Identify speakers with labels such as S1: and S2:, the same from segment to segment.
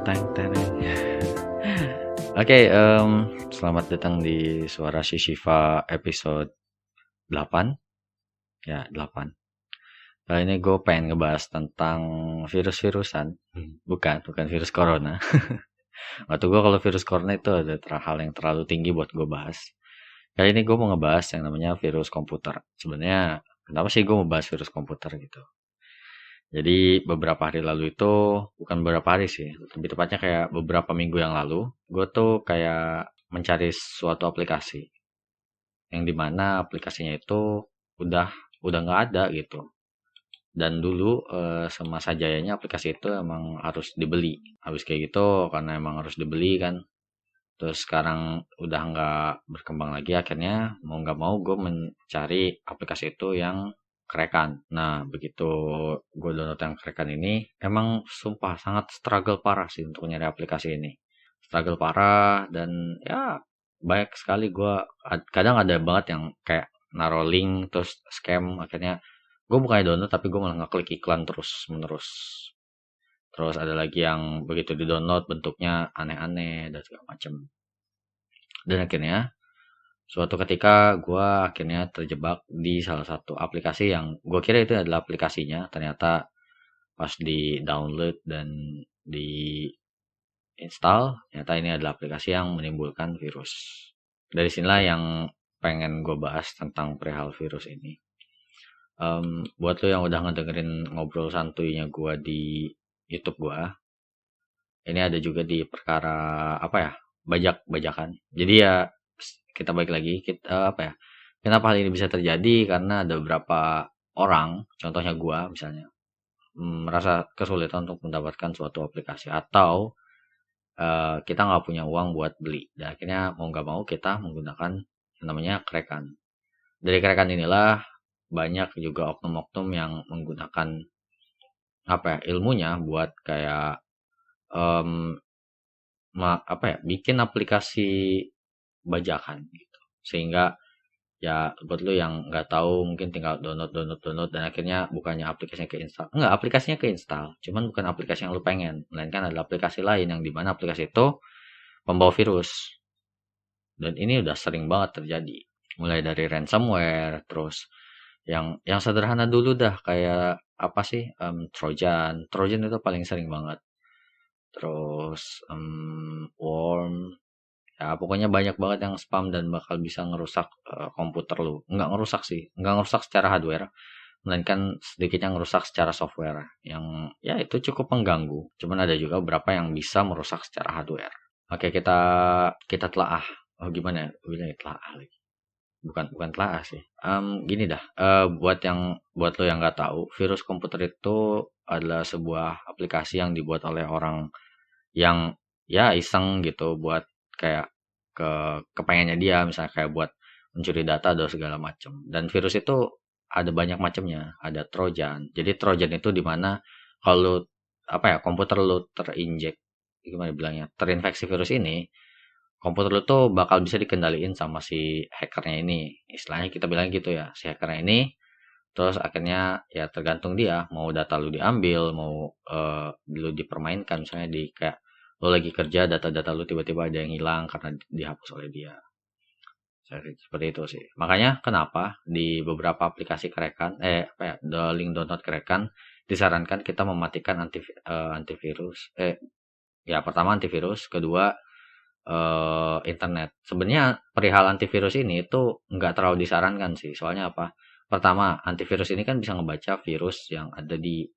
S1: Teng tereng. Oke, selamat datang di Suara Si Shiva episode 8. Ya, 8. Kali ini gue pengen ngebahas tentang virus-virusan. Bukan virus corona. Waktu gue kalau virus corona itu ada hal yang terlalu tinggi buat gue bahas. Kali ini gue mau ngebahas yang namanya virus komputer. Sebenarnya, kenapa sih gue mau bahas virus komputer gitu? Jadi beberapa hari lalu itu, bukan beberapa hari sih, lebih tepatnya kayak beberapa minggu yang lalu, gue tuh kayak mencari suatu aplikasi, yang dimana aplikasinya itu udah udah nggak ada gitu. Dan dulu semasa jayanya aplikasi itu emang harus dibeli. Habis kayak gitu karena emang harus dibeli kan. Terus sekarang udah nggak berkembang lagi, akhirnya mau nggak mau gue mencari aplikasi itu yang kerekan. Nah, begitu gue download yang kerekan ini, emang sumpah sangat struggle parah sih untuk nyari aplikasi ini. Struggle parah dan ya banyak sekali gue kadang ada banget yang kayak naruh link terus scam, akhirnya gue bukannya download tapi gue malah ngeklik iklan terus menerus. Terus ada lagi yang begitu di download bentuknya aneh-aneh dan segala macam. Dan akhirnya suatu ketika gue akhirnya terjebak di salah satu aplikasi yang gue kira itu adalah aplikasinya. Ternyata pas di download dan di install, ternyata ini adalah aplikasi yang menimbulkan virus. Dari sinilah yang pengen gue bahas tentang perihal virus ini. Buat lo yang udah ngedengerin ngobrol santuinya gue di YouTube gue, ini ada juga di perkara apa ya, bajak-bajakan. Jadi ya kita balik lagi, kita apa ya, kenapa hal ini bisa terjadi, karena ada beberapa orang, contohnya gua misalnya, merasa kesulitan untuk mendapatkan suatu aplikasi atau kita nggak punya uang buat beli, dan akhirnya mau nggak mau kita menggunakan yang namanya kerekan. Dari kerekan inilah banyak juga oknum-oknum yang menggunakan apa ya, ilmunya buat kayak em, apa ya, bikin aplikasi bajakan gitu, sehingga ya buat lu yang nggak tahu mungkin tinggal download dan akhirnya bukannya aplikasinya keinstal, enggak, aplikasinya keinstal, cuman bukan aplikasi yang lu pengen, melainkan adalah aplikasi lain yang dimana aplikasi itu membawa virus. Dan ini udah sering banget terjadi, mulai dari ransomware, terus yang sederhana dulu dah kayak apa sih, Trojan itu paling sering banget. Terus worm. Ya, pokoknya banyak banget yang spam dan bakal bisa ngerusak komputer lu. Nggak ngerusak sih, nggak ngerusak secara hardware, melainkan sedikitnya ngerusak secara software. Yang ya itu cukup mengganggu. Cuman ada juga beberapa yang bisa merusak secara hardware. Oke, kita telaah. Oh gimana ya? Bilangnya telaah lagi. Bukan telaah sih. Gini dah. Buat lo yang nggak tahu, virus komputer itu adalah sebuah aplikasi yang dibuat oleh orang yang ya iseng gitu buat kayak kepengennya dia, misalnya kayak buat mencuri data atau segala macam. Dan virus itu ada banyak macamnya, ada Trojan. Jadi Trojan itu dimana kalau apa ya, komputer lu terinjek, gimana bilangnya, terinfeksi virus ini, komputer lu tuh bakal bisa dikendaliin sama si hackernya ini. Istilahnya kita bilang gitu ya, si hackernya ini. Terus akhirnya ya tergantung dia mau data lu diambil, mau lu dipermainkan, misalnya di kayak lu lagi kerja, data-data lu tiba-tiba ada yang hilang karena dihapus oleh dia. Seperti itu sih. Makanya kenapa di beberapa aplikasi kerekan, apa ya, link download kerekan disarankan kita mematikan antivirus. Ya pertama antivirus, kedua internet. Sebenarnya perihal antivirus ini itu nggak terlalu disarankan sih. Soalnya apa? Pertama, antivirus ini kan bisa ngebaca virus yang ada di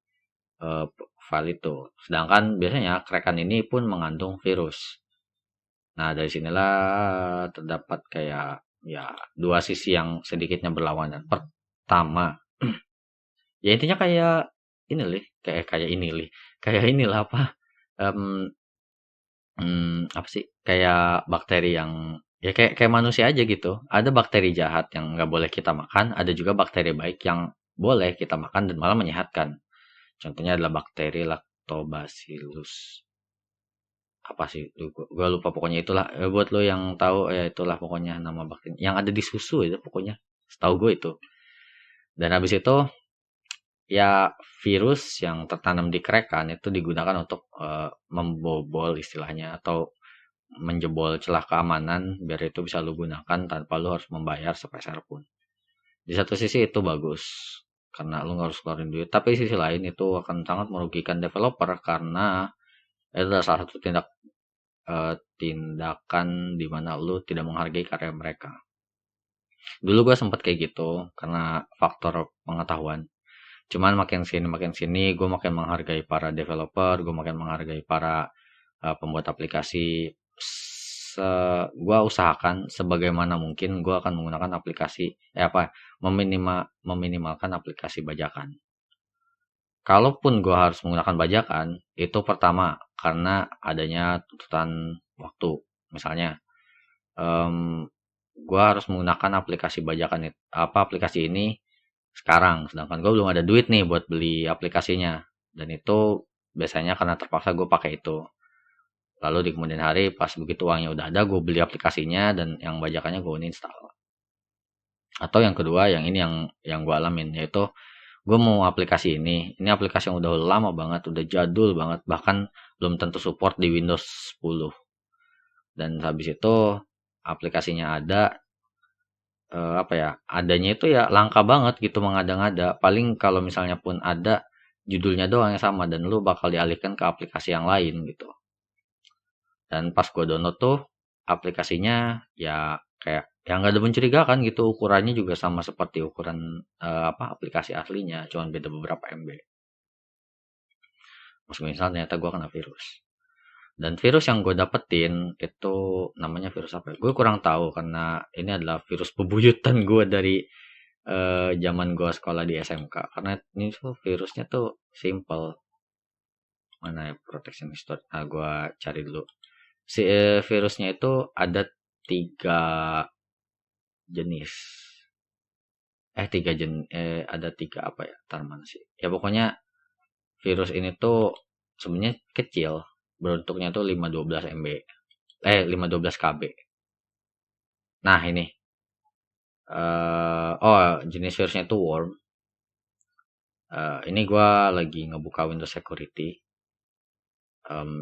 S1: file itu. Sedangkan biasanya kerekan ini pun mengandung virus. Nah, dari sinilah terdapat kayak ya dua sisi yang sedikitnya berlawanan. Pertama, ya intinya kayak ini lih, kayak ini lih, kayak inilah apa? em, apa sih? Kayak bakteri yang ya kayak manusia aja gitu. Ada bakteri jahat yang nggak boleh kita makan, ada juga bakteri baik yang boleh kita makan dan malah menyehatkan. Contohnya adalah bakteri Lactobacillus. Apa sih? Gua lupa pokoknya itulah. Buat lo yang tahu ya itulah pokoknya nama bakteri. Yang ada di susu itu pokoknya. Setahu gue itu. Dan habis itu ya virus yang tertanam di crack itu digunakan untuk membobol istilahnya atau menjebol celah keamanan biar itu bisa lu gunakan tanpa lu harus membayar sepeser pun. Di satu sisi itu bagus karena lu nggak harus keluarin duit, tapi di sisi lain itu akan sangat merugikan developer karena itu adalah salah satu tindakan di mana lu tidak menghargai karya mereka. Dulu gue sempat kayak gitu karena faktor pengetahuan. Cuman makin sini gue makin menghargai para developer, gue makin menghargai para pembuat aplikasi. Gue usahakan sebagaimana mungkin gue akan menggunakan aplikasi meminimalkan aplikasi bajakan. Kalaupun gue harus menggunakan bajakan, itu pertama karena adanya tuntutan waktu. Misalnya, gue harus menggunakan aplikasi bajakan aplikasi ini sekarang, sedangkan gue belum ada duit nih buat beli aplikasinya, dan itu biasanya karena terpaksa gue pakai itu. Lalu di kemudian hari pas begitu uangnya udah ada, gue beli aplikasinya dan yang bajakannya gue uninstall. Atau yang kedua, yang ini yang gue alamin, yaitu gue mau aplikasi ini aplikasi yang udah lama banget, udah jadul banget, bahkan belum tentu support di Windows 10. Dan habis itu aplikasinya ada, adanya itu ya langka banget gitu, mengada-ngada. Paling kalau misalnya pun ada, judulnya doang yang sama dan lu bakal dialihkan ke aplikasi yang lain gitu. Dan pas gue download tuh aplikasinya ya kayak yang nggak ada mencurigakan gitu, ukurannya juga sama seperti ukuran aplikasi aslinya, cuman beda beberapa MB. Misalnya ternyata gue kena virus. Dan virus yang gue dapetin itu namanya virus apa ya? Gue kurang tahu karena ini adalah virus bebuyutan gue dari zaman gue sekolah di SMK. Karena ini tuh virusnya tuh simple. Mana ya protection history? Gue cari dulu. Virusnya itu ada 3 jenis. Ada 3 apa ya? Tarman sih. Ya pokoknya virus ini tuh sebenarnya kecil. Bentuknya tuh 512 MB. 512 KB. Nah, ini. Jenis virusnya itu worm. Ini gue lagi ngebuka Windows Security.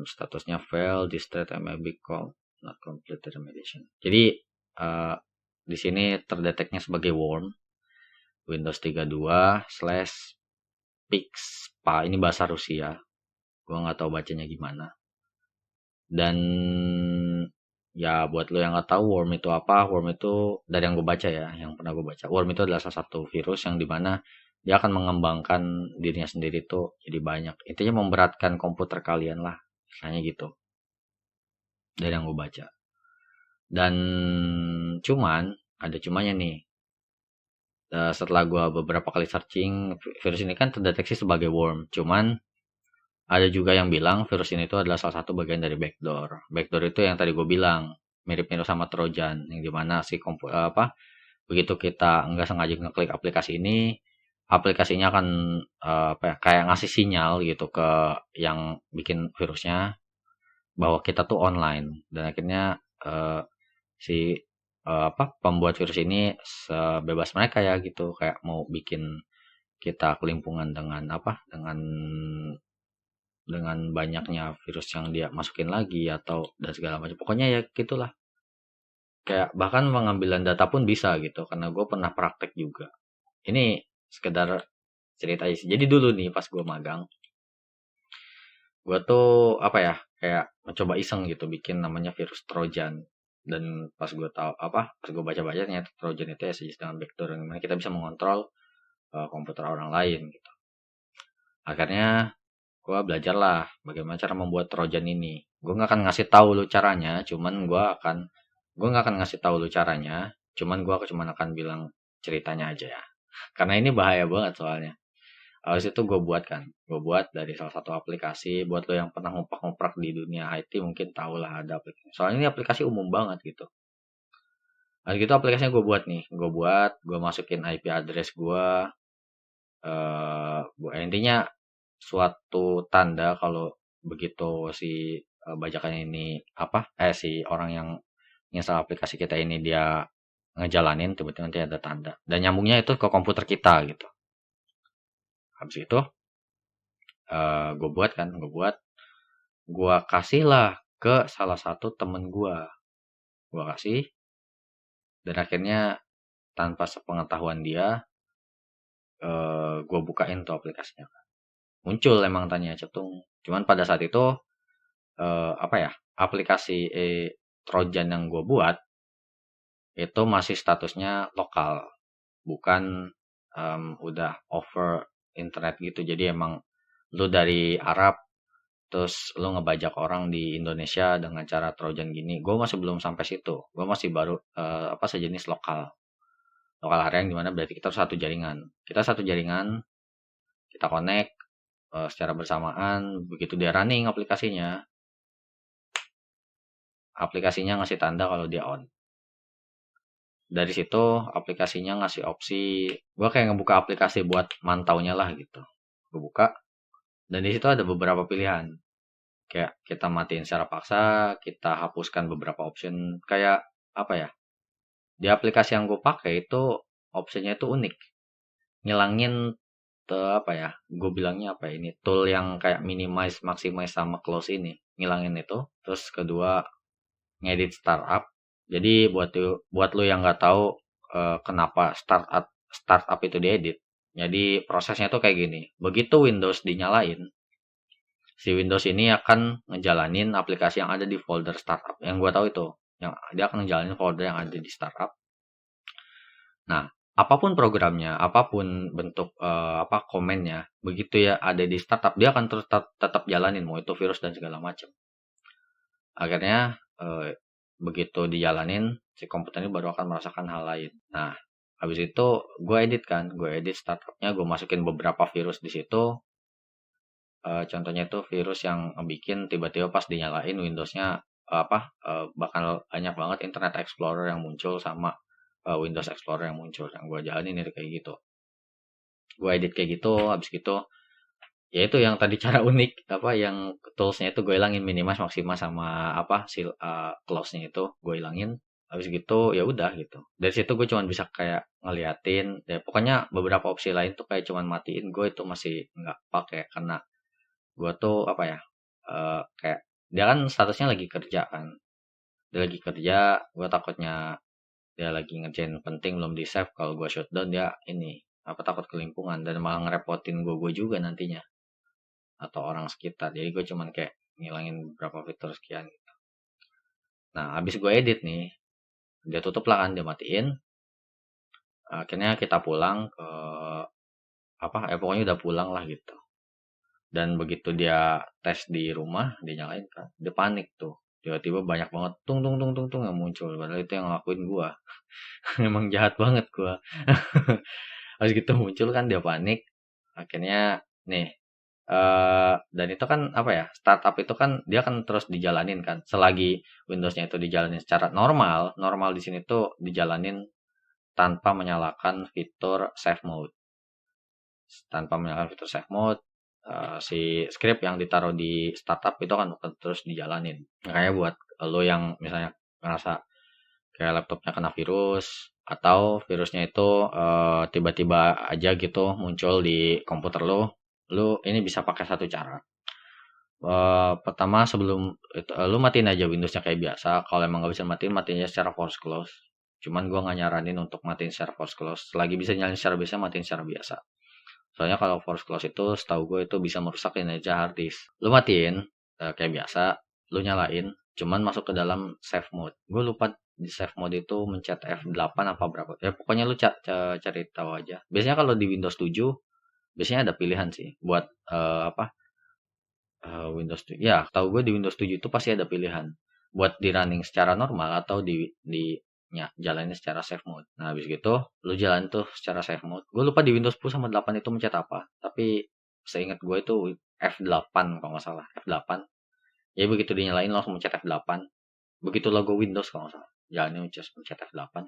S1: Statusnya fail, distress MLB call, not complete remediation. Jadi, di sini terdeteknya sebagai worm. Windows 32/PIXPA. Ini bahasa Rusia. Gue nggak tahu bacanya gimana. Dan ya buat lo yang nggak tahu worm itu apa, worm itu dari yang gue baca ya, yang pernah gue baca, worm itu adalah salah satu virus yang dimana dia akan mengembangkan dirinya sendiri tuh jadi banyak. Intinya memberatkan komputer kalian lah, misalnya gitu. Dari yang gue baca. Dan ada cumanya nih. Setelah gue beberapa kali searching, virus ini kan terdeteksi sebagai worm. Cuman ada juga yang bilang virus ini itu adalah salah satu bagian dari backdoor. Backdoor itu yang tadi gue bilang, mirip-mirip sama Trojan, yang dimana begitu kita nggak sengaja ngeklik aplikasi ini, aplikasinya akan kayak ngasih sinyal gitu ke yang bikin virusnya bahwa kita tuh online, dan akhirnya pembuat virus ini sebebas mereka ya gitu, kayak mau bikin kita kelimpungan dengan banyaknya virus yang dia masukin lagi atau dan segala macam. Pokoknya ya gitulah. Kayak bahkan pengambilan data pun bisa gitu, karena gue pernah praktek juga. Ini sekedar cerita aja sih. Jadi dulu nih pas gue magang, gue tuh kayak mencoba iseng gitu bikin namanya virus Trojan. Dan pas gue baca-baca ternyata Trojan itu ya sejenis dengan backdoor yang mana kita bisa mengontrol komputer orang lain gitu. Akhirnya gue belajar lah bagaimana cara membuat Trojan ini. Gue nggak akan ngasih tahu lu caranya, cuman gue nggak akan ngasih tahu lu caranya, cuman gue akan bilang ceritanya aja ya. Karena ini bahaya banget soalnya. Habis itu gue buat dari salah satu aplikasi. Buat lo yang pernah nguprak di dunia IT mungkin tau lah ada aplikasi. Soalnya ini aplikasi umum banget gitu. Habis itu aplikasinya gue masukin IP address gue. Intinya suatu tanda kalau begitu si bajakan ini si orang yang install aplikasi kita ini dia ngejalanin, tiba-tiba nanti ada tanda dan nyambungnya itu ke komputer kita gitu. Habis itu gue kasih lah ke salah satu temen gue kasih, dan akhirnya tanpa sepengetahuan dia gue bukain tuh aplikasinya, muncul emang tanya cetung. Cuman pada saat itu aplikasi Trojan yang gue buat itu masih statusnya lokal, bukan udah over internet gitu. Jadi emang lu dari Arab terus lu ngebajak orang di Indonesia dengan cara Trojan gini. Gue masih belum sampai situ. Gue masih baru sejenis lokal area yang dimana berarti kita satu jaringan. Kita connect secara bersamaan. Begitu dia running aplikasinya ngasih tanda kalau dia on. Dari situ aplikasinya ngasih opsi, gue kayak ngebuka aplikasi buat mantaunya lah gitu. Gue buka, dan di situ ada beberapa pilihan. Kayak kita matiin secara paksa, kita hapuskan beberapa option. Kayak apa ya? Di aplikasi yang gue pakai itu opsinya itu unik. Ngilangin gue bilangnya ini tool yang kayak minimize, maximize sama close ini. Ngilangin itu. Terus kedua, ngedit startup. Jadi buat lu yang nggak tahu kenapa startup itu diedit. Jadi prosesnya tuh kayak gini. Begitu Windows dinyalain, si Windows ini akan ngejalanin aplikasi yang ada di folder startup. Yang gue tahu itu, yang dia akan ngejalanin folder yang ada di startup. Nah, apapun programnya, apapun bentuk komennya, begitu ya ada di startup, dia akan terus tetap jalanin, mau itu virus dan segala macam. Akhirnya begitu dijalanin, si komputer ini baru akan merasakan hal lain. Nah, habis itu gue edit startupnya, gue masukin beberapa virus di situ. Contohnya itu virus yang bikin tiba-tiba pas dinyalain Windowsnya bakal banyak banget Internet Explorer yang muncul sama Windows Explorer yang muncul. Yang gue jalanin itu kayak gitu. Gue edit kayak gitu, habis gitu ya itu yang tadi cara unik yang toolsnya itu gue hilangin, minimas maksimal sama close-nya itu gue hilangin. Habis gitu ya udah gitu, dari situ gue cuman bisa kayak ngeliatin ya, pokoknya beberapa opsi lain tuh kayak cuman matiin, gue itu masih nggak pakai karena gue tuh kayak dia kan statusnya lagi kerja kan, dia lagi kerja, gue takutnya dia lagi ngerjain penting belum di save, kalau gue shutdown dia takut kelimpungan dan malah ngerepotin gue juga nantinya atau orang sekitar. Jadi gue cuman kayak ngilangin beberapa fitur sekian gitu. Nah, habis gue edit nih, dia tutup lah kan, dia matiin. Akhirnya kita pulang ke pokoknya udah pulang lah gitu. Dan begitu dia tes di rumah, dia nyalain kan, dia panik tuh. Tiba-tiba banyak banget tung yang muncul, padahal itu yang ngelakuin gua. Emang jahat banget gua. Habis gitu muncul kan, dia panik. Akhirnya nih dan itu kan startup itu kan dia kan terus dijalanin kan selagi Windowsnya itu dijalanin secara normal di sini tuh dijalanin tanpa menyalakan fitur save mode. Si script yang ditaruh di startup itu kan terus dijalanin. Makanya buat lo yang misalnya ngerasa kayak laptopnya kena virus atau virusnya itu tiba-tiba aja gitu muncul di komputer lo ini bisa pakai satu cara. Pertama sebelum itu lu matiin aja Windowsnya kayak biasa. Kalau emang nggak bisa matiin aja secara force close. Cuman gua nggak nyaranin untuk matiin secara force close. Selagi bisa nyalain secara biasa, matiin secara biasa. Soalnya kalau force close itu setahu gue itu bisa merusak kinerja hard disk. Lu matiin kayak biasa, lu nyalain, cuman masuk ke dalam save mode. Gue lupa di save mode itu mencet F8 apa berapa. Ya pokoknya lu cari tahu aja. Biasanya kalau di Windows 7 biasanya ada pilihan sih buat Windows 7. Ya, tahu gue di Windows 7 itu pasti ada pilihan buat di running secara normal atau jalannya secara save mode. Nah, habis gitu lu jalan tuh secara save mode. Gue lupa di Windows 10 sama 8 itu mencet apa. Tapi seingat gue itu F8 kalau nggak salah. F8. Ya begitu dinyalain langsung mencet F8. Begitu logo Windows kalau nggak salah. Jalannya mencet F8.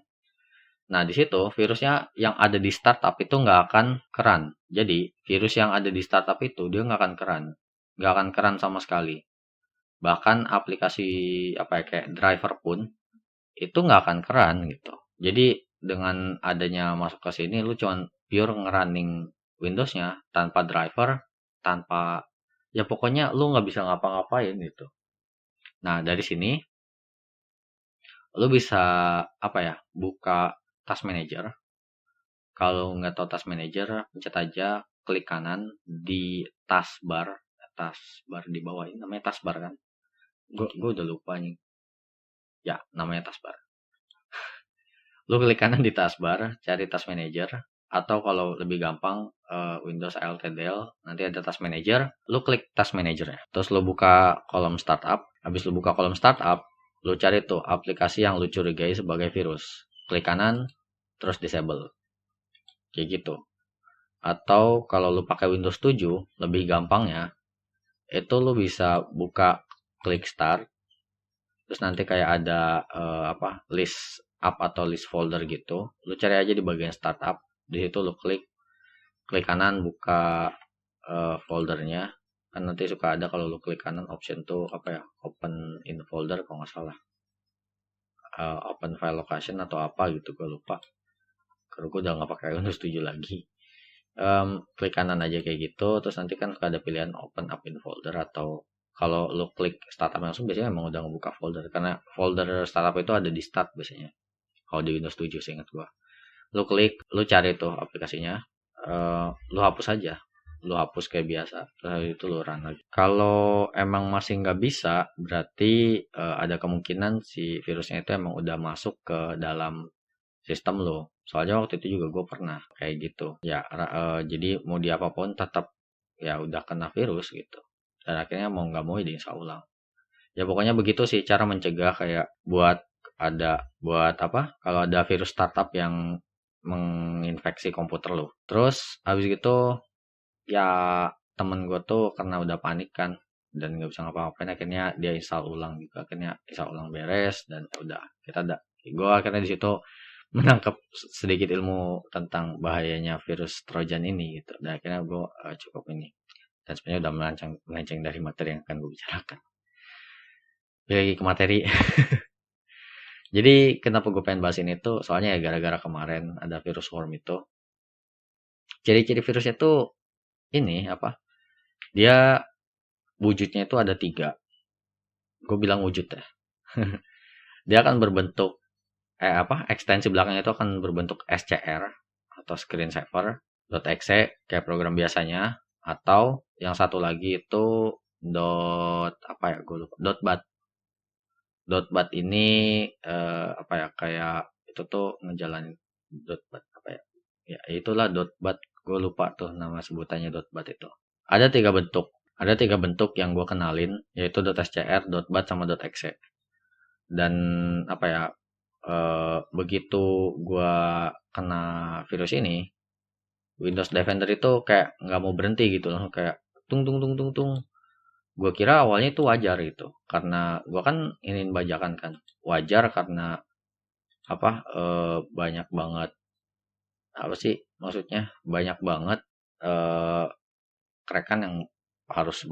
S1: Nah, di situ virusnya yang ada di startup itu nggak akan keran. Jadi, virus yang ada di startup itu dia nggak akan keran. Nggak akan keran sama sekali. Bahkan aplikasi kayak driver pun itu nggak akan keran gitu. Jadi dengan adanya masuk ke sini lu cuman pure ngerunning Windowsnya, tanpa driver, tanpa ya pokoknya lu nggak bisa ngapa-ngapain gitu. Nah dari sini lu bisa apa ya, buka Task Manager. Kalau nggak tahu Task Manager, pencet aja klik kanan di taskbar di bawah ini namanya taskbar kan? Gue udah lupa nih. Ya namanya taskbar. Lu klik kanan di taskbar, cari Task Manager, atau kalau lebih gampang Windows LTDL, nanti ada Task Manager, lu klik Task Manager ya. Terus lu buka kolom startup, habis lu buka kolom startup, lu cari tuh aplikasi yang lu curigai sebagai virus. Klik kanan, terus disable. Kayak gitu. Atau kalau lu pakai Windows 7, lebih gampangnya, itu lu bisa buka klik start, terus nanti kayak ada list up atau list folder gitu. Lu cari aja di bagian startup, di situ lu klik kanan buka foldernya. Kan nanti suka ada kalau lu klik kanan option tuh open in folder kalau nggak salah. Open file location atau apa gitu, gue lupa. Karena gue udah nggak pakai Windows 7 lagi. Klik kanan aja kayak gitu, terus nanti kan suka ada pilihan open up in folder, atau kalau lu klik startup langsung biasanya emang udah ngebuka folder, karena folder startup itu ada di start biasanya kalau di Windows 7 seingat gua. Lu klik, lu cari tuh aplikasinya, lu hapus aja, lu hapus kayak biasa, terus itu lu run lagi. Kalau emang masih nggak bisa, berarti ada kemungkinan si virusnya itu emang udah masuk ke dalam sistem lo. Soalnya waktu itu juga gue pernah kayak gitu. Ya, jadi mau diapapun tetap ya udah kena virus gitu. Dan akhirnya mau nggak mau diinstal ulang. Ya pokoknya begitu sih cara mencegah, kayak buat apa? Kalau ada virus startup yang menginfeksi komputer lo. Terus habis gitu ya temen gue tuh karena udah panik kan dan nggak bisa ngapa-ngapain, akhirnya dia install ulang gitu. Akhirnya install ulang beres dan ya udah gue akhirnya di situ menangkap sedikit ilmu tentang bahayanya virus Trojan ini gitu. Dan akhirnya gue cukup ini. Dan sebenarnya udah melenceng dari materi yang akan gue bicarakan. Lagi ke materi. Jadi kenapa gue pengen bahas ini tuh, soalnya ya gara-gara kemarin ada virus worm itu. Ciri-ciri virusnya tuh ini apa? Dia wujudnya itu ada 3. Gue bilang wujud ya. Dia akan berbentuk ekstensi belakangnya itu akan berbentuk SCR atau screensaver, .exe kayak program biasanya, atau yang satu lagi itu gue lupa, .bat. .bat ini kayak itu tuh ngejalanin .bat ya itulah .bat, gue lupa tuh nama sebutannya .bat itu. Ada tiga bentuk yang gue kenalin, yaitu .scr, .bat sama .exe. Dan begitu gue kena virus ini, Windows Defender itu kayak nggak mau berhenti gitu loh, kayak tung tung tung tung tung. Gue kira awalnya itu wajar gitu, karena gue kan ingin bajakan kan, wajar karena banyak banget maksudnya banyak banget crackan yang harus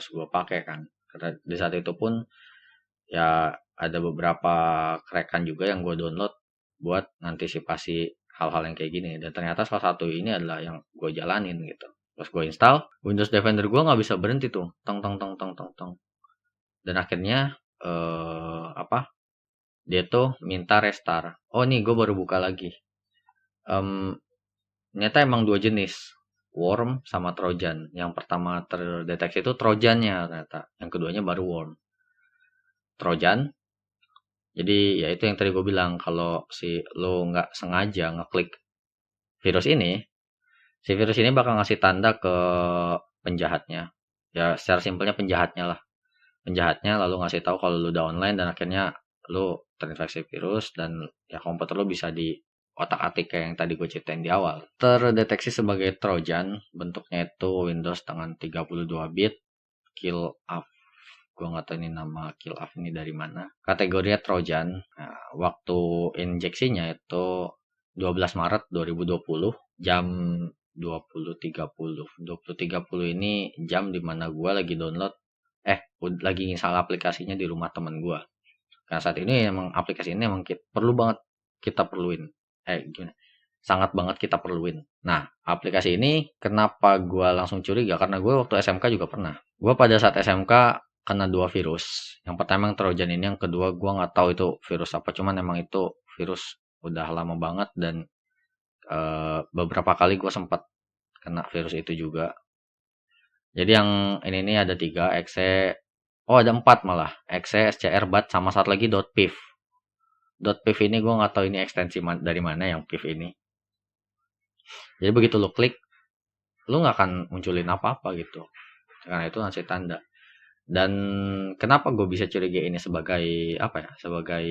S1: gue pakai kan, karena di saat itu pun ya ada beberapa crackan juga yang gue download buat antisipasi hal-hal yang kayak gini, dan ternyata salah satu ini adalah yang gue jalanin gitu. Pas gue install Windows Defender, gue nggak bisa berhenti tuh, tong tong tong tong tong tong. Dan akhirnya dia tuh minta restart. Oh nih gue baru buka lagi. Ternyata emang 2 jenis, worm sama trojan. Yang pertama terdeteksi itu trojannya ternyata, yang keduanya baru worm. Trojan, jadi ya itu yang tadi gue bilang, kalau si lo nggak sengaja ngeklik virus ini, si virus ini bakal ngasih tanda ke penjahatnya. Ya secara simpelnya penjahatnya lah. Penjahatnya lalu ngasih tahu kalau lo udah online, dan akhirnya lo terinfeksi virus, dan ya komputer lo bisa di otak-atik kayak yang tadi gue ceritain di awal. Terdeteksi sebagai Trojan, bentuknya itu Windows dengan 32 bit, kill off. Gue nggak tahu ini nama kill off ini dari mana. Kategorinya Trojan. Nah, waktu injeksinya itu 12 Maret 2020 jam 20.30. 20.30 ini jam dimana gue lagi download lagi install aplikasinya di rumah temen gue. Karena saat ini emang aplikasi ini emang perlu banget kita perluin. Gimana? sangat banget kita perluin. Nah, aplikasi ini kenapa gue langsung curiga? Karena gue waktu SMK juga pernah. Gue pada saat SMK kena 2 virus. Yang pertama yang Trojan ini, yang kedua gue nggak tahu itu virus apa. Cuman emang itu virus udah lama banget dan beberapa kali gue sempat kena virus itu juga. Jadi yang ini ada 3, exe, oh ada 4 malah, exe, SCR, bat, sama satu lagi .piv. .piv ini gue nggak tahu ini ekstensi dari mana yang piv ini. Jadi begitu lo klik, lo nggak akan munculin apa-apa gitu. Karena itu ngasih tanda. Dan kenapa gue bisa curiga ini sebagai apa ya? Sebagai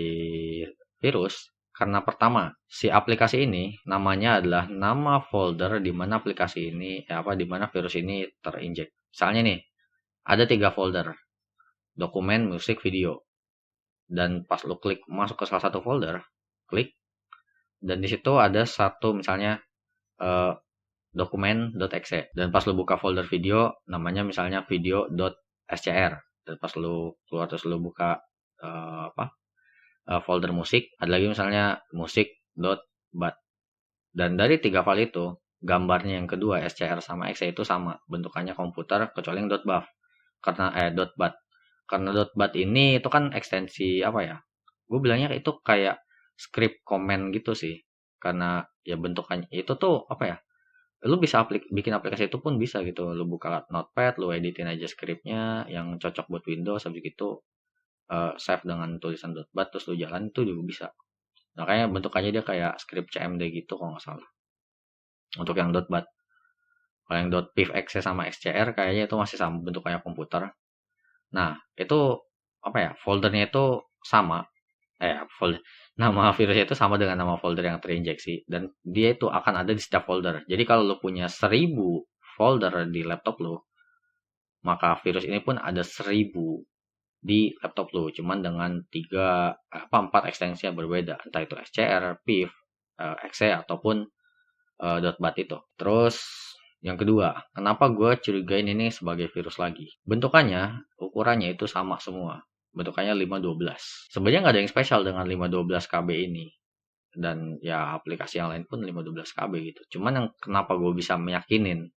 S1: virus? Karena pertama, si aplikasi ini namanya adalah nama folder di mana aplikasi ini di mana virus ini terinjek. Misalnya nih, ada 3 folder, dokumen, musik, video. Dan pas lo klik masuk ke salah satu folder, klik, dan di situ ada satu misalnya dokumen.exe, dan pas lo buka folder video namanya misalnya video.scr, dan pas lo keluar terus lo buka folder musik, ada lagi misalnya musik.bat. Dan dari 3 file itu gambarnya yang kedua scr sama exe itu sama, bentukannya komputer kecuali yang .bav. Karena .bat. Karena .bat ini itu kan ekstensi apa ya? Gue bilangnya itu kayak script comment gitu sih. Karena ya bentukannya itu tuh apa ya? Lu bisa bikin aplikasi itu pun bisa gitu. Lu buka Notepad, lu editin aja scriptnya yang cocok buat Windows, habis gitu save dengan tulisan .bat terus lu jalan itu juga bisa. Makanya bentukannya dia kayak script CMD gitu kalau nggak salah. Untuk yang .bat. Kalau yang .piv, exe sama XCR kayaknya itu masih sama bentukannya komputer. Nah, itu apa ya? Foldernya itu sama. Nama virusnya itu sama dengan nama folder yang terinjeksi, dan dia itu akan ada di setiap folder. Jadi kalau lo punya 1000 folder di laptop lo, maka virus ini pun ada 1000 di laptop lo, cuman dengan 4 ekstensi yang berbeda, entah itu SCR, piv, exe ataupun .bat itu. Terus yang kedua, kenapa gue curigain ini sebagai virus lagi? Bentukannya, ukurannya itu sama semua. Bentukannya 512. Sebenarnya nggak ada yang spesial dengan 512 KB ini. Dan ya aplikasi yang lain pun 512 KB gitu. Cuman yang kenapa gue bisa meyakinin,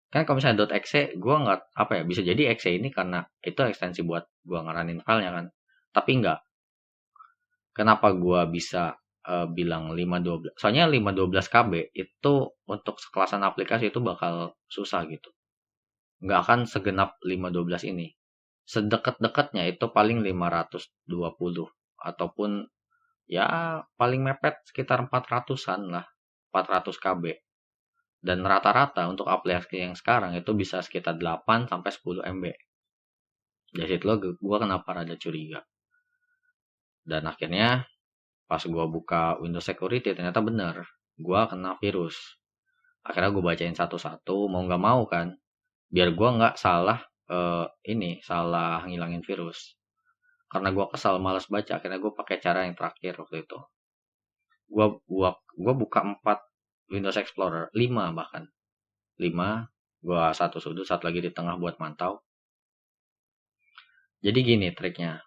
S1: kan kalau misalnya .exe, gue nggak bisa jadi exe ini karena itu ekstensi buat gue ngaranin filenya kan. Tapi nggak. Kenapa gue bisa bilang 512? Soalnya 512 KB itu untuk sekelasan aplikasi itu bakal susah gitu. Nggak akan segenap 512 ini. Sedekat-dekatnya itu paling 520 ataupun ya paling mepet sekitar 400-an lah, 400 KB. Dan rata-rata untuk aplikasi yang sekarang itu bisa sekitar 8 sampai 10 MB. Dari situ gue kenapa rada curiga. Dan akhirnya pas gue buka Windows Security ternyata bener, gue kena virus. Akhirnya gue bacain satu-satu, mau nggak mau kan, biar gue nggak salah salah ngilangin virus. Karena gue kesal malas baca, akhirnya gue pakai cara yang terakhir waktu itu. Gue buka 4 Windows Explorer, 5 bahkan. 5, gue satu sudut, satu lagi di tengah buat mantau. Jadi gini triknya,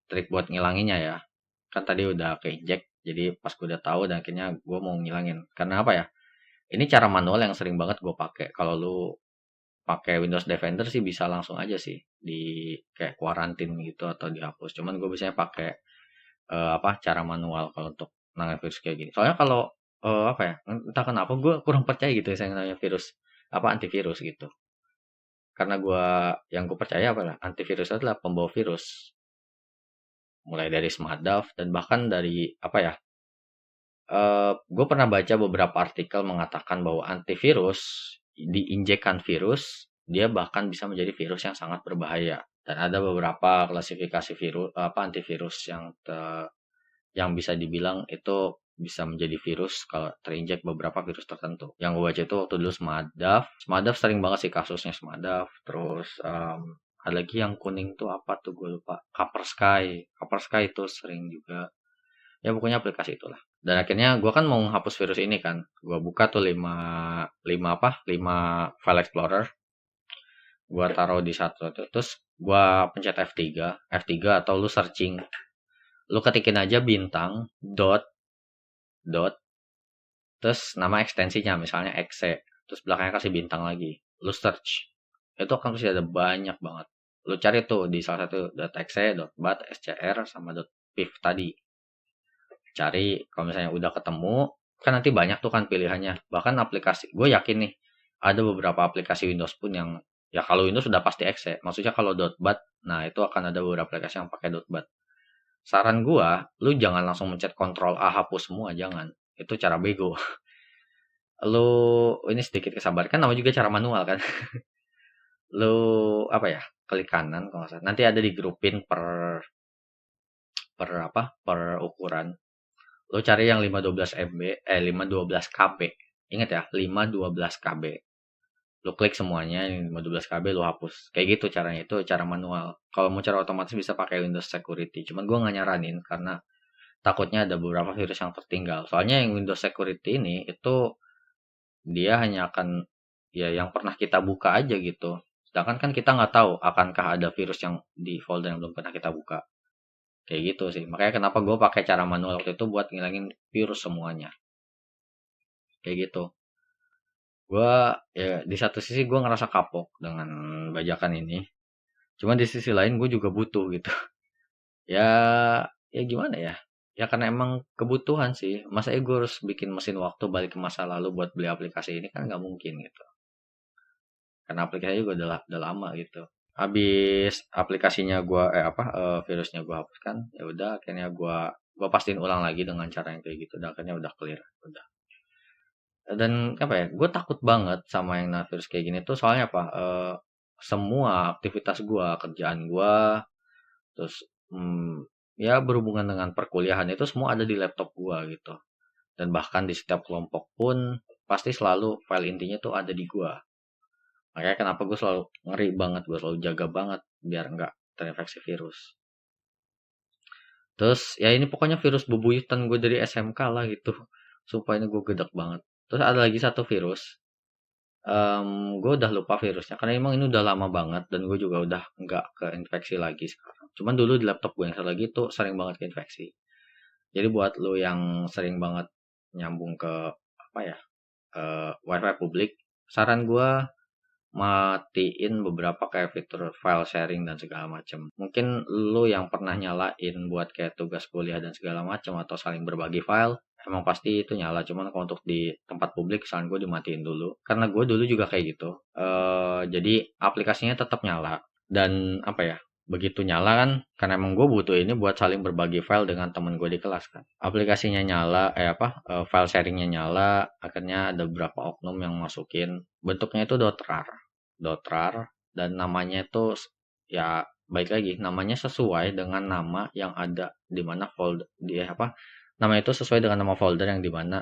S1: trik buat ngilanginnya ya. Kan tadi udah keinjek, jadi pas gue udah tahu dan akhirnya gue mau ngilangin. Karena apa ya? Ini cara manual yang sering banget gue pakai. Kalau lu pakai Windows Defender sih bisa langsung aja sih di kayak kuarantin gitu atau dihapus. Cuman gue biasanya pakai cara manual kalau untuk nangani virus kayak gini. Soalnya kalau entah kenapa gue kurang percaya gitu ya saya nanya virus antivirus gitu. Karena yang gue percaya antivirus adalah pembawa virus. Mulai dari SmartDAV dan bahkan dari gue pernah baca beberapa artikel mengatakan bahwa antivirus diinjekkan virus, dia bahkan bisa menjadi virus yang sangat berbahaya. Dan ada beberapa klasifikasi virus antivirus yang bisa dibilang itu bisa menjadi virus kalau terinjek beberapa virus tertentu. Yang gue baca itu waktu dulu SmartDAV. SmartDAV sering banget sih kasusnya SmartDAV. Terus ada lagi yang kuning tuh apa tuh gue lupa. Kaspersky itu sering juga. Ya pokoknya aplikasi itulah. Dan akhirnya gue kan mau menghapus virus ini kan. Gue buka tuh 5 file explorer. Gue taruh di satu. Terus gue pencet F3 atau lu searching. Lu ketikin aja bintang dot, terus nama ekstensinya misalnya exe, terus belakangnya kasih bintang lagi. Lu search, itu akan pasti ada banyak banget. Lu cari tuh di salah satu .exe, .bat, scr, sama .pif tadi. Cari, kalau misalnya udah ketemu, kan nanti banyak tuh kan pilihannya. Bahkan aplikasi, gue yakin nih, ada beberapa aplikasi Windows pun yang, ya kalau Windows sudah pasti exe. Maksudnya kalau .bat, nah itu akan ada beberapa aplikasi yang pakai .bat. Saran gua, lu jangan langsung mencet Ctrl A hapus semua, jangan. Itu cara bego. Lu ini sedikit kesabaran, kan namanya juga cara manual kan. Lu apa ya? Klik kanan kalau nggak salah. Nanti ada digrupin per apa? Per ukuran. Lu cari yang 512 MB, 512 KB. Ingat ya, 512 KB. Lu klik semuanya yang 512 KB lu hapus. Kayak gitu caranya, itu cara manual. Kalau mau cara otomatis bisa pakai Windows Security. Cuman gua nggak nyaranin karena takutnya ada beberapa virus yang tertinggal. Soalnya yang Windows Security ini itu dia hanya akan ya yang pernah kita buka aja gitu. Sedangkan kan kita nggak tahu akankah ada virus yang di folder yang belum pernah kita buka. Kayak gitu sih. Makanya kenapa gue pakai cara manual waktu itu buat ngilangin virus semuanya. Kayak gitu. Gue ya di satu sisi gue ngerasa kapok dengan bajakan ini. Cuman di sisi lain gue juga butuh gitu. Ya ya gimana ya? Ya karena emang kebutuhan sih. Masa gue harus bikin mesin waktu balik ke masa lalu buat beli aplikasi ini kan nggak mungkin gitu. Karena aplikasinya juga udah lama gitu. Habis aplikasinya virusnya gua hapuskan, ya udah akhirnya gua pastiin ulang lagi dengan cara yang kayak gitu. Dan akhirnya udah clear, udah. Dan apa ya? Gue takut banget sama yang virus kayak gini tuh soalnya apa? Semua aktivitas gua, kerjaan gua, terus ya berhubungan dengan perkuliahan itu semua ada di laptop gua gitu. Dan bahkan di setiap kelompok pun pasti selalu file intinya tuh ada di gua. Makanya kenapa gue selalu ngeri banget, gue selalu jaga banget biar nggak terinfeksi virus. Terus ya ini pokoknya virus bebuyutan gue dari SMK lah gitu. Sumpah ini gue gedek banget. Terus ada lagi satu virus. Gue udah lupa virusnya karena emang ini udah lama banget dan gue juga udah nggak keinfeksi lagi sekarang. Cuman dulu di laptop gue yang satu lagi tuh sering banget keinfeksi. Jadi buat lo yang sering banget nyambung ke apa ya, wifi publik, saran gue matiin beberapa kayak fitur file sharing dan segala macam. Mungkin lu yang pernah nyalain buat kayak tugas kuliah dan segala macam atau saling berbagi file, emang pasti itu nyala. Cuman kalau untuk di tempat publik, saran gue dimatiin dulu. Karena gue dulu juga kayak gitu. Jadi aplikasinya tetap nyala. Dan apa ya, begitu nyala kan, karena emang gue butuh ini buat saling berbagi file dengan temen gue di kelas kan. Aplikasinya nyala, file sharingnya nyala, akhirnya ada beberapa oknum yang masukin. Bentuknya itu .rar dan namanya itu ya baik lagi namanya sesuai dengan nama yang ada di mana folder nama itu sesuai dengan nama folder yang di mana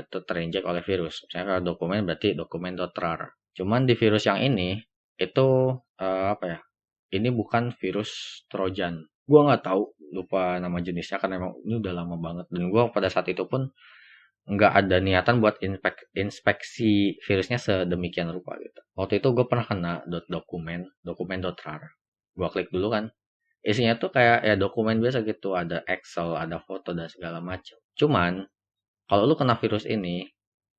S1: itu terinjek oleh virus. Misalnya kalau dokumen berarti dokumen.rar. Cuman di virus yang ini itu ini bukan virus Trojan. Gua nggak tahu, lupa nama jenisnya karena emang ini udah lama banget dan gua pada saat itu pun nggak ada niatan buat inspeksi virusnya sedemikian rupa gitu. Waktu itu gue pernah kena dokumen.rar. Gue klik dulu kan. Isinya tuh kayak ya dokumen biasa gitu, ada Excel, ada foto dan segala macam. Cuman kalau lu kena virus ini,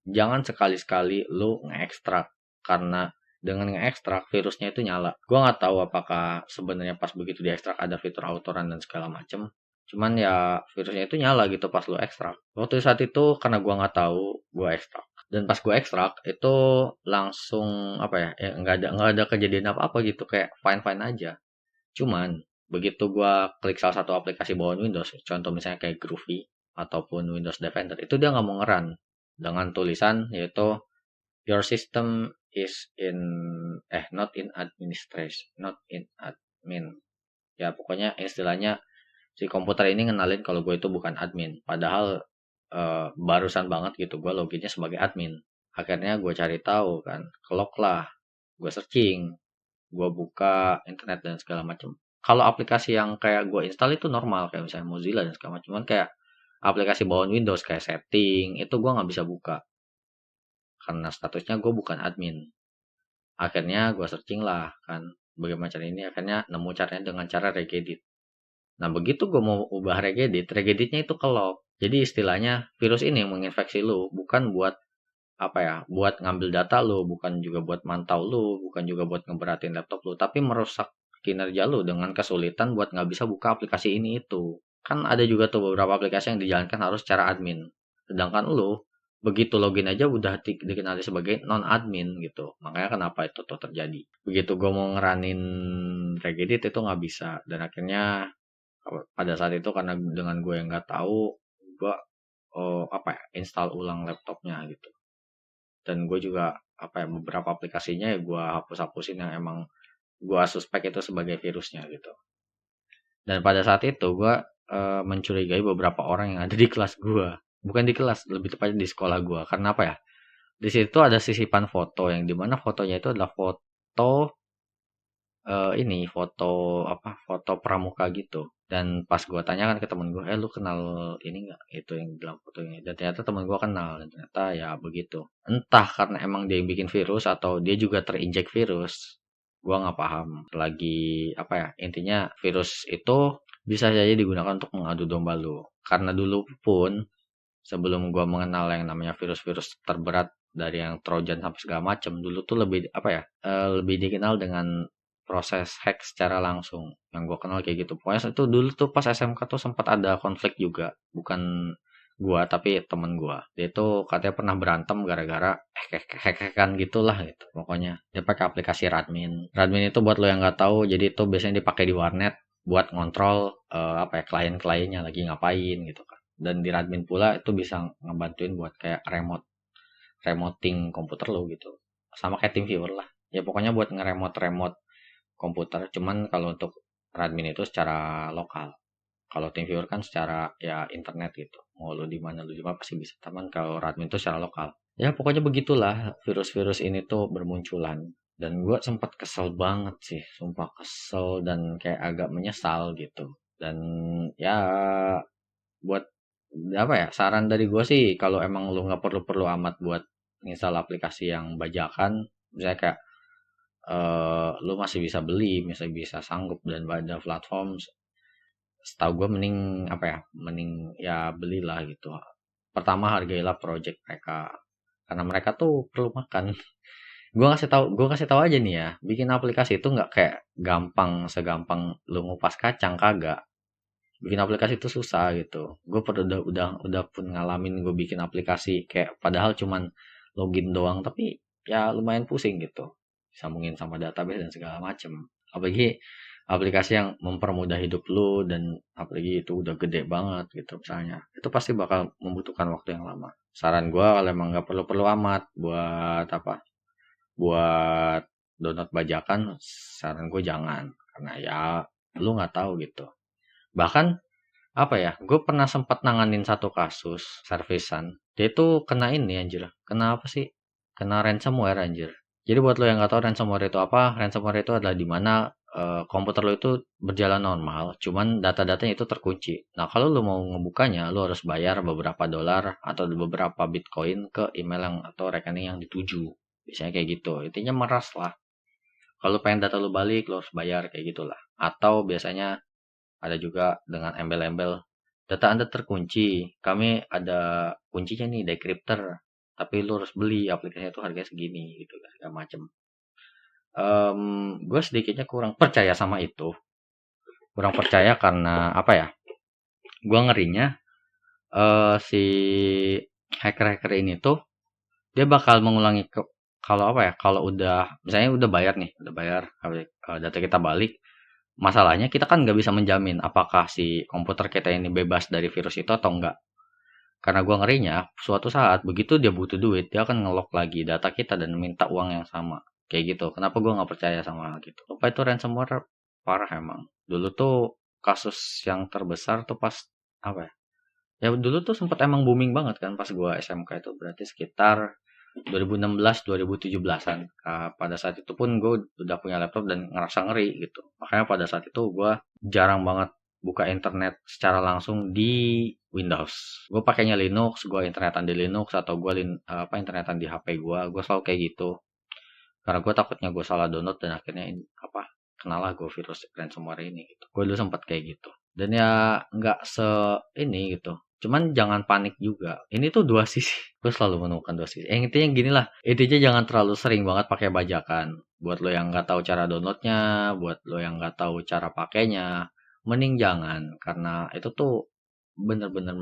S1: jangan sekali-sekali lu ngeekstrak karena dengan ngeekstrak virusnya itu nyala. Gue nggak tahu apakah sebenarnya pas begitu diekstrak ada fitur autoran dan segala macam. Cuman ya virusnya itu nyala gitu pas lu ekstrak. Waktu saat itu karena gua nggak tahu, gua ekstrak. Dan pas gua ekstrak itu langsung nggak ada kejadian apa-apa gitu kayak fine-fine aja. Cuman begitu gua klik salah satu aplikasi bawaan Windows, contoh misalnya kayak Groovy ataupun Windows Defender, itu dia nggak mau ngeran dengan tulisan yaitu your system is not in administration, not in admin. Ya pokoknya istilahnya si komputer ini ngenalin kalau gue itu bukan admin. Padahal barusan banget gitu gue loginnya sebagai admin. Akhirnya gue cari tahu kan, kelok lah, gue searching, gue buka internet dan segala macam. Kalau aplikasi yang kayak gue install itu normal kayak misalnya Mozilla dan segala macam. Cuman kayak aplikasi bawaan Windows kayak setting itu gue nggak bisa buka karena statusnya gue bukan admin. Akhirnya gue searching lah kan bagaimana cara ini. Akhirnya nemu caranya dengan cara regedit. Nah, begitu gue mau ubah regeditnya itu ke-lock. Jadi istilahnya virus ini yang menginfeksi lu, bukan buat apa ya, buat ngambil data lu, bukan juga buat mantau lu, bukan juga buat ngeberatin laptop lu, tapi merusak kinerja lu dengan kesulitan buat nggak bisa buka aplikasi ini itu. Kan ada juga tuh beberapa aplikasi yang dijalankan harus secara admin. Sedangkan lu begitu login aja udah dikenali sebagai non admin gitu. Makanya kenapa itu tuh terjadi. Begitu gue mau ngeranin Regedit itu nggak bisa, dan akhirnya pada saat itu karena dengan gue yang nggak tahu, gue apa ya, install ulang laptopnya gitu. Dan gue juga apa ya, beberapa aplikasinya ya gue hapus-hapusin yang emang gue suspek itu sebagai virusnya gitu. Dan pada saat itu gue mencurigai beberapa orang yang ada di kelas gue, bukan di kelas, lebih tepatnya di sekolah gue. Karena apa ya, di situ ada sisipan foto yang dimana fotonya itu adalah foto ini foto pramuka gitu. Dan pas gue tanyakan ke temen gue, lu kenal ini nggak, itu yang dalam fotonya? Dan ternyata temen gue kenal, dan ternyata ya begitu. Entah karena emang dia yang bikin virus atau dia juga terinjek virus, gue nggak paham lagi. Apa ya, intinya virus itu bisa saja digunakan untuk mengadu domba lu. Karena dulu pun sebelum gue mengenal yang namanya virus-virus terberat dari yang Trojan sampai segala macam, dulu tuh lebih apa ya, lebih dikenal dengan proses hack secara langsung. Yang gue kenal kayak gitu. Pokoknya itu dulu tuh pas SMK tuh sempat ada konflik juga, bukan gua tapi temen gua. Dia tuh katanya pernah berantem gara-gara hack-hackan gitulah gitu. Pokoknya dia pakai aplikasi Radmin. Radmin itu buat lo yang nggak tahu, jadi itu biasanya dipakai di warnet buat ngontrol apa ya, klien-kliennya lagi ngapain gitu kan. Dan di Radmin pula itu bisa ngebantuin buat kayak remoting komputer lo gitu. Sama kayak TeamViewer lah. Ya pokoknya buat ngeremote komputer. Cuman kalau untuk Radmin itu secara lokal. Kalau TeamViewer kan secara ya internet gitu. Mau lu di mana pasti bisa. Tapi kalau Radmin itu secara lokal. Ya pokoknya begitulah virus-virus ini tuh bermunculan. Dan gue sempat kesel banget sih. Sumpah kesel dan kayak agak menyesal gitu. Dan ya buat apa ya, saran dari gue sih kalau emang lu nggak perlu-perlu amat buat install aplikasi yang bajakan, misalnya kayak lu masih bisa beli, masih bisa sanggup dan pada platform, setahu gue mending apa ya, mending ya belilah gitu. Pertama hargailah project mereka, karena mereka tuh perlu makan. Gue kasih tahu aja nih ya, bikin aplikasi itu nggak kayak segampang lu ngupas kacang, kagak. Bikin aplikasi itu susah gitu. Gue pernah udah pun ngalamin gue bikin aplikasi kayak padahal cuman login doang, tapi ya lumayan pusing gitu. Sambungin sama database dan segala macem. Apalagi aplikasi yang mempermudah hidup lu, dan apalagi itu udah gede banget gitu misalnya. Itu pasti bakal membutuhkan waktu yang lama. Saran gue kalau emang nggak perlu-perlu amat buat apa? Buat download bajakan, saran gue jangan. Karena ya lu nggak tahu gitu. Bahkan apa ya, gue pernah sempat nanganin satu kasus servisan. Dia itu kena ini anjir. Kena apa sih? Kena ransomware anjir. Jadi buat lo yang nggak tahu ransomware itu apa, ransomware itu adalah di mana komputer lo itu berjalan normal, cuman data-datanya itu terkunci. Nah, kalau lo mau ngebukanya, lo harus bayar beberapa dolar atau beberapa bitcoin ke email yang atau rekening yang dituju. Biasanya kayak gitu. Intinya meras lah. Kalau pengen data lo balik, lo harus bayar kayak gitulah. Atau biasanya ada juga dengan embel-embel, data Anda terkunci. Kami ada kuncinya nih, decryptor. Tapi lu harus beli aplikasinya itu harganya segini gitu kan, segala macem. Gue sedikitnya kurang percaya sama itu. Kurang percaya karena apa ya? Gue ngerinya si hacker-hacker ini tuh dia bakal mengulangi kalau apa ya? Kalau udah misalnya udah bayar nih, udah bayar data kita balik. Masalahnya kita kan nggak bisa menjamin apakah si komputer kita ini bebas dari virus itu atau enggak. Karena gua ngerinya, suatu saat begitu dia butuh duit, dia akan ngelok lagi data kita dan minta uang yang sama. Kayak gitu. Kenapa gua nggak percaya sama gitu? Apa itu ransomware parah emang. Dulu tuh kasus yang terbesar tuh pas apa ya? Ya dulu tuh sempat emang booming banget kan pas gua SMK itu, berarti sekitar 2016 2017-an. Pada saat itu pun gue udah punya laptop dan ngerasa ngeri gitu. Makanya pada saat itu gue jarang banget buka internet secara langsung di Windows. Gue pakainya Linux, gue internetan di Linux atau gue internetan di HP gue. Gue selalu kayak gitu. Karena gue takutnya gue salah download dan akhirnya kenalah gue virus ransomware ini gitu. Gue dulu sempat kayak gitu. Dan ya nggak ini gitu. Cuman jangan panik juga. Ini tuh dua sisi. Gue selalu menemukan dua sisi. Intinya gini lah. Intinya jangan terlalu sering banget pakai bajakan. Buat lo yang nggak tahu cara downloadnya, buat lo yang nggak tahu cara pakainya, mending jangan. Karena itu tuh bener-bener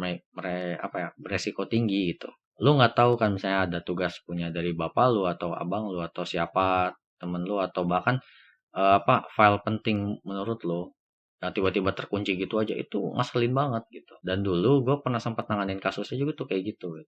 S1: apa ya, beresiko tinggi gitu. Lu nggak tahu kan misalnya ada tugas punya dari bapak lu atau abang lu atau siapa temen lu atau bahkan file penting menurut lo, nah tiba-tiba terkunci gitu aja itu ngeselin banget gitu. Dan dulu gue pernah sempat nanganin kasusnya juga tuh kayak gitu.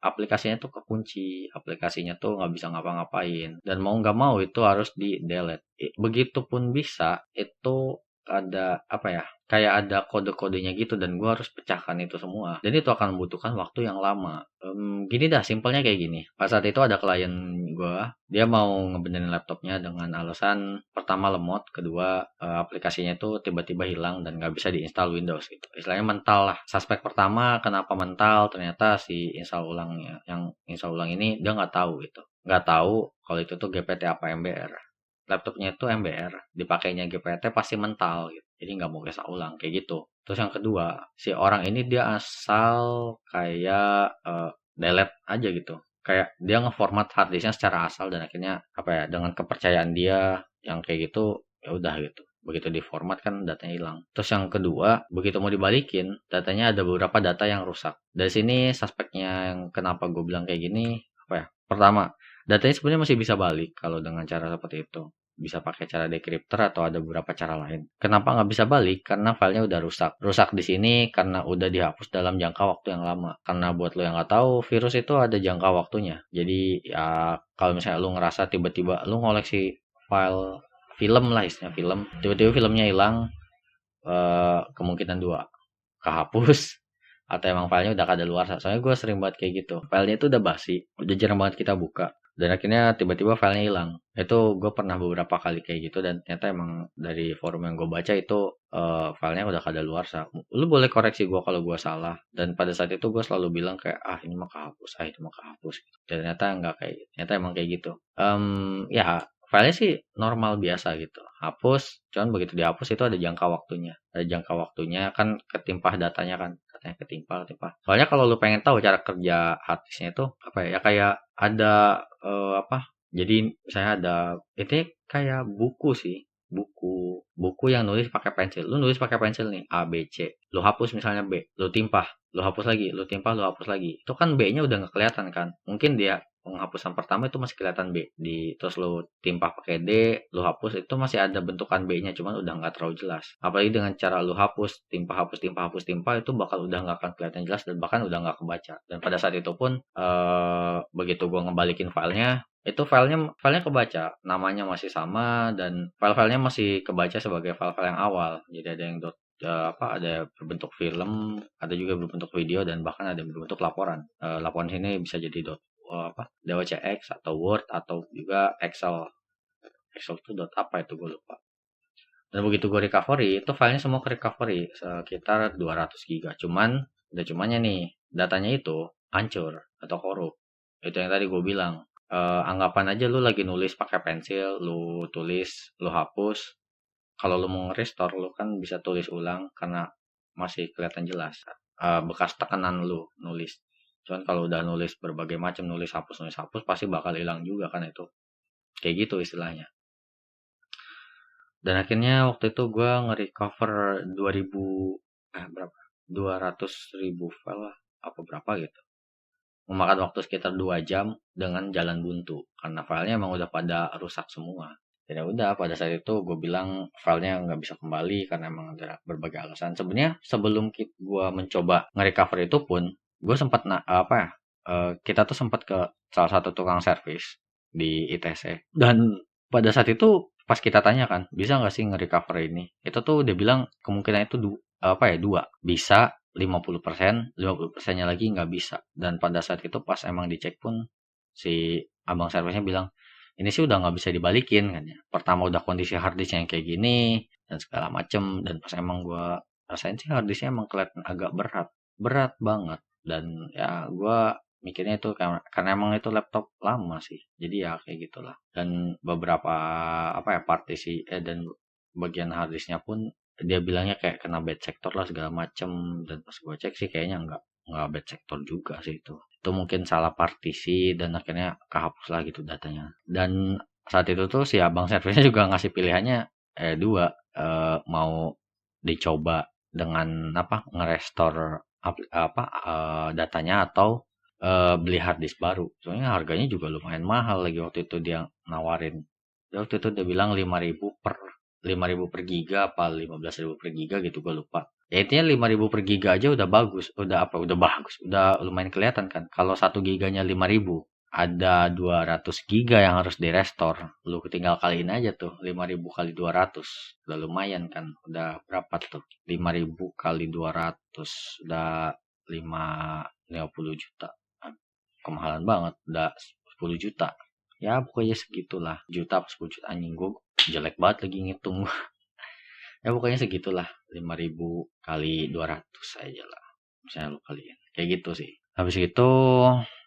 S1: Aplikasinya tuh kekunci, aplikasinya tuh nggak bisa ngapa-ngapain dan mau nggak mau itu harus di delete. Begitupun bisa itu ada apa ya, kayak ada kode-kodenya gitu dan gue harus pecahkan itu semua dan itu akan membutuhkan waktu yang lama. Gini dah simpelnya kayak gini, pas saat itu ada klien gue, dia mau ngebenerin laptopnya dengan alasan pertama lemot, kedua aplikasinya itu tiba-tiba hilang dan nggak bisa diinstal Windows gitu. Istilahnya mental lah. Suspek pertama kenapa mental, ternyata si install ulangnya, yang install ulang ini dia nggak tahu gitu. Nggak tahu kalau itu tuh GPT apa MBR. Laptopnya itu MBR, dipakainya GPT pasti mental gitu. Jadi nggak mau restart ulang kayak gitu. Terus yang kedua, si orang ini dia asal kayak delete aja gitu. Kayak dia ngeformat hard disknya secara asal dan akhirnya apa ya, dengan kepercayaan dia yang kayak gitu ya udah gitu. Begitu diformat kan datanya hilang. Terus yang kedua, begitu mau dibalikin, datanya ada beberapa data yang rusak. Dari sini suspeknya yang kenapa gue bilang kayak gini, apa ya? Pertama, datanya sebenarnya masih bisa balik kalau dengan cara seperti itu. Bisa pakai cara decryptor atau ada beberapa cara lain. Kenapa nggak bisa balik? Karena filenya udah rusak. Rusak di sini karena udah dihapus dalam jangka waktu yang lama. Karena buat lo yang nggak tahu, virus itu ada jangka waktunya. Jadi ya kalau misalnya lo ngerasa tiba-tiba lo ngoleksi file film lah, istilah film, tiba-tiba filmnya hilang, kemungkinan dua, kehapus atau emang filenya udah kadaluarsa. Soalnya gue sering banget kayak gitu, filenya itu udah basi, udah jarang banget kita buka dan akhirnya tiba-tiba filenya hilang. Itu gue pernah beberapa kali kayak gitu dan ternyata emang dari forum yang gue baca itu filenya udah kadaluarsa. Lu boleh koreksi gue kalau gue salah, dan pada saat itu gue selalu bilang kayak ini mah kehapus, itu mah kehapus, dan ternyata enggak, kayak gitu. Ternyata emang kayak gitu. Ya filenya sih normal biasa gitu, hapus, cuman begitu dihapus itu ada jangka waktunya. Ada jangka waktunya kan, ketimpah datanya kan, katanya ketimpah. Soalnya kalau lu pengen tahu cara kerja hard disknya itu apa ya, kayak ada jadi misalnya ada itu kayak buku sih, buku yang nulis pakai pensil. Lu nulis pakai pensil nih A B C, lu hapus misalnya B, lu timpah, lu hapus lagi, lu timpah, lu hapus lagi. Itu kan B-nya udah nggak kelihatan kan. Mungkin dia penghapusan pertama itu masih kelihatan B, terus lu timpah pakai D, lu hapus itu masih ada bentukan B-nya, cuman udah nggak terlalu jelas. Apalagi dengan cara lu hapus timpah itu bakal udah nggak akan kelihatan jelas dan bahkan udah nggak kebaca. Dan pada saat itu pun begitu gua ngebalikin filenya, itu filenya kebaca, namanya masih sama dan file-filenya masih kebaca sebagai file-file yang awal. Jadi ada yang ada berbentuk film, ada juga berbentuk video dan bahkan ada berbentuk laporan. Laporan sini bisa jadi DOCX atau Word atau juga Excel. Excel itu apa itu gue lupa. Dan begitu gue recovery, itu filenya semua ke recovery sekitar 200 giga. Cumannya nih, datanya itu hancur atau korup. Itu yang tadi gue bilang. Anggapan aja lu lagi nulis pakai pensil, lu tulis, lu hapus. Kalau lu mau nge-restore, lu kan bisa tulis ulang karena masih kelihatan jelas bekas tekanan lu nulis. Cuman kalau udah nulis berbagai macam, nulis hapus pasti bakal hilang juga kan itu. Kayak gitu istilahnya. Dan akhirnya waktu itu gue nge-recover 200.000 file lah, apa berapa gitu. Memakan waktu sekitar 2 jam dengan jalan buntu karena filenya emang udah pada rusak semua. Ya udah, pada saat itu gue bilang filenya nggak bisa kembali karena emang ada berbagai alasan. Sebenarnya sebelum gue mencoba nge-recover itu pun gue sempat kita tuh sempat ke salah satu tukang servis di ITC, dan pada saat itu pas kita tanya kan bisa nggak sih nge-recover ini, itu tuh dia bilang kemungkinan itu dua, bisa 50%, 50%-nya lagi nggak bisa. Dan pada saat itu pas emang dicek pun si abang servisnya bilang ini sih udah nggak bisa dibalikin kan ya. Pertama udah kondisi harddisknya yang kayak gini dan segala macem, dan pas emang gue rasain sih harddisknya emang kelihatan agak berat banget. Dan ya gue mikirnya itu karena emang itu laptop lama sih, jadi ya kayak gitulah. Dan beberapa partisi dan bagian harddisknya pun dia bilangnya kayak kena bad sector lah segala macem, dan pas gue cek sih kayaknya nggak bad sector juga sih itu mungkin salah partisi dan akhirnya kehapus lah gitu datanya. Dan saat itu tuh si abang servisnya juga ngasih pilihannya dua, mau dicoba dengan apa ngerestore datanya atau beli hard disk baru. Soalnya harganya juga lumayan mahal lagi waktu itu dia nawarin. Waktu itu dia bilang 5.000 per giga apa 15.000 per giga gitu gue lupa. Ya intinya 5.000 per giga aja udah bagus, udah bagus, udah lumayan kelihatan kan. Kalau 1 giganya 5.000, ada 200 giga yang harus direstore. Lu tinggal kaliin aja tuh 5.000 kali 200. Udah lumayan kan. Udah berapa tuh? 5.000 kali 200 udah 50 juta. Kemahalan banget, udah 10 juta. Ya pokoknya segitulah. Juta apa 10 juta anjing gue jelek banget lagi ngitung. Ya pokoknya segitulah. 5.000 kali 200 aja lah. Misalnya lu kalian. Kayak gitu sih. Habis itu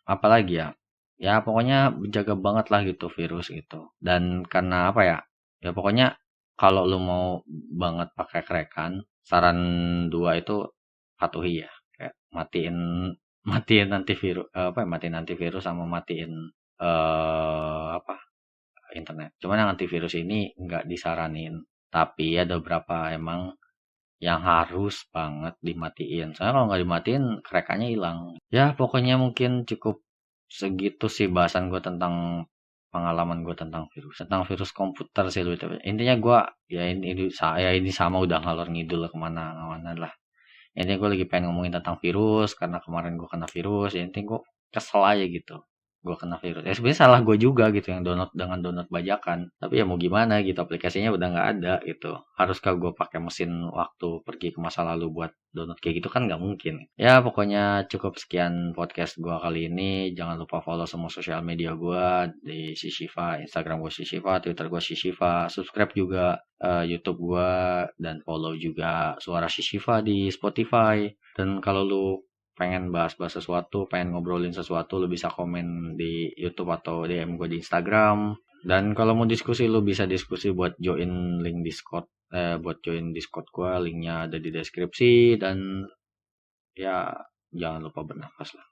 S1: apalagi ya? Ya pokoknya jaga banget lah gitu virus gitu. Dan karena apa ya? Ya pokoknya kalau lu mau banget pakai krekan, saran dua itu patuhi ya. Kayak matiin antivirus apa ya? Matiin antivirus sama matiin apa? Internet. Cuman yang antivirus ini nggak disaranin. Tapi ada beberapa emang yang harus banget dimatiin. Soalnya kalau nggak dimatiin, kerekannya hilang. Ya, pokoknya mungkin cukup segitu sih bahasan gue tentang pengalaman gue tentang virus. Tentang virus komputer sih lu. Intinya gue, ya ini sama udah ngalor ngidul kemana-mana lah. Intinya gue lagi pengen ngomongin tentang virus, karena kemarin gue kena virus. Ya, intinya gue kesel aja gitu. Gue kena virus. Ya sebenarnya salah gue juga gitu yang download bajakan. Tapi ya mau gimana gitu, aplikasinya udah nggak ada gitu. Haruskah gue pakai mesin waktu pergi ke masa lalu buat download kayak gitu kan nggak mungkin. Ya pokoknya cukup sekian podcast gue kali ini. Jangan lupa follow semua sosial media gue di Shishiva, Instagram gue Shishiva, Twitter gue Shishiva, subscribe juga YouTube gue, dan follow juga Suara Shishiva di Spotify. Dan kalau lu pengen bahas-bahas sesuatu, pengen ngobrolin sesuatu, lu bisa komen di YouTube atau DM gue di Instagram. Dan kalau mau diskusi, lu bisa diskusi buat join link Discord, buat join Discord gue, linknya ada di deskripsi. Dan ya jangan lupa bernafas lah.